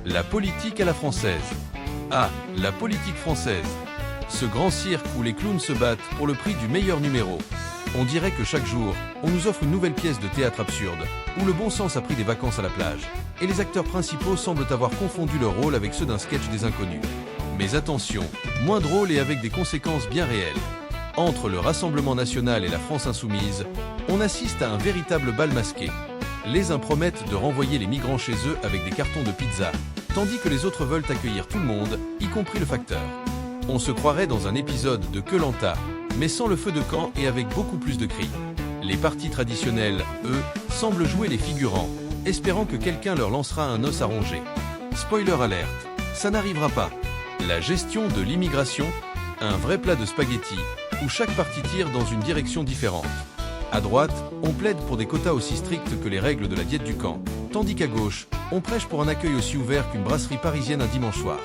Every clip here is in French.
La politique à la française. Ah, la politique française. Ce grand cirque où les clowns se battent pour le prix du meilleur numéro. On dirait que chaque jour, on nous offre une nouvelle pièce de théâtre absurde, où le bon sens a pris des vacances à la plage, et les acteurs principaux semblent avoir confondu leur rôle avec ceux d'un sketch des inconnus. Mais attention, moins drôle et avec des conséquences bien réelles. Entre le Rassemblement national et la France insoumise, on assiste à un véritable bal masqué. Les uns promettent de renvoyer les migrants chez eux avec des cartons de pizza, tandis que les autres veulent accueillir tout le monde, y compris le facteur. On se croirait dans un épisode de Koh-Lanta, mais sans le feu de camp et avec beaucoup plus de cris. Les partis traditionnels, eux, semblent jouer les figurants, espérant que quelqu'un leur lancera un os à ronger. Spoiler alerte, ça n'arrivera pas. La gestion de l'immigration, un vrai plat de spaghettis, où chaque parti tire dans une direction différente. À droite, on plaide pour des quotas aussi stricts que les règles de la diète du camp, tandis qu'à gauche, on prêche pour un accueil aussi ouvert qu'une brasserie parisienne un dimanche soir.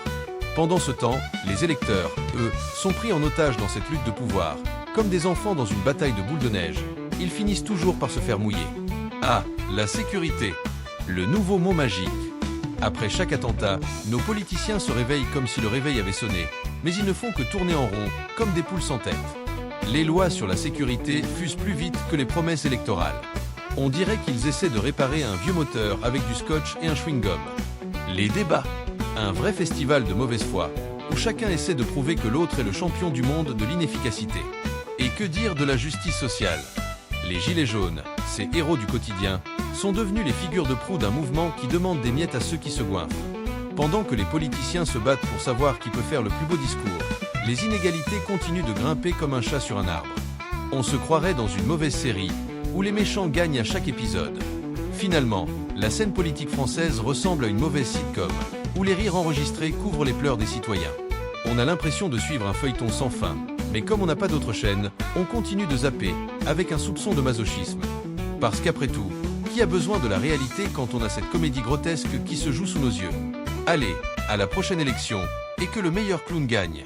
Pendant ce temps, les électeurs, eux, sont pris en otage dans cette lutte de pouvoir. Comme des enfants dans une bataille de boules de neige, ils finissent toujours par se faire mouiller. Ah, la sécurité, le nouveau mot magique. Après chaque attentat, nos politiciens se réveillent comme si le réveil avait sonné, mais ils ne font que tourner en rond, comme des poules sans tête. Les lois sur la sécurité fusent plus vite que les promesses électorales. On dirait qu'ils essaient de réparer un vieux moteur avec du scotch et un chewing-gum. Les débats, un vrai festival de mauvaise foi, où chacun essaie de prouver que l'autre est le champion du monde de l'inefficacité. Et que dire de la justice sociale? Les gilets jaunes, ces héros du quotidien, sont devenus les figures de proue d'un mouvement qui demande des miettes à ceux qui se goinfrent. Pendant que les politiciens se battent pour savoir qui peut faire le plus beau discours, les inégalités continuent de grimper comme un chat sur un arbre. On se croirait dans une mauvaise série, où les méchants gagnent à chaque épisode. Finalement, la scène politique française ressemble à une mauvaise sitcom, où les rires enregistrés couvrent les pleurs des citoyens. On a l'impression de suivre un feuilleton sans fin, mais comme on n'a pas d'autre chaîne, on continue de zapper, avec un soupçon de masochisme. Parce qu'après tout, qui a besoin de la réalité quand on a cette comédie grotesque qui se joue sous nos yeux? Allez, à la prochaine élection, et que le meilleur clown gagne.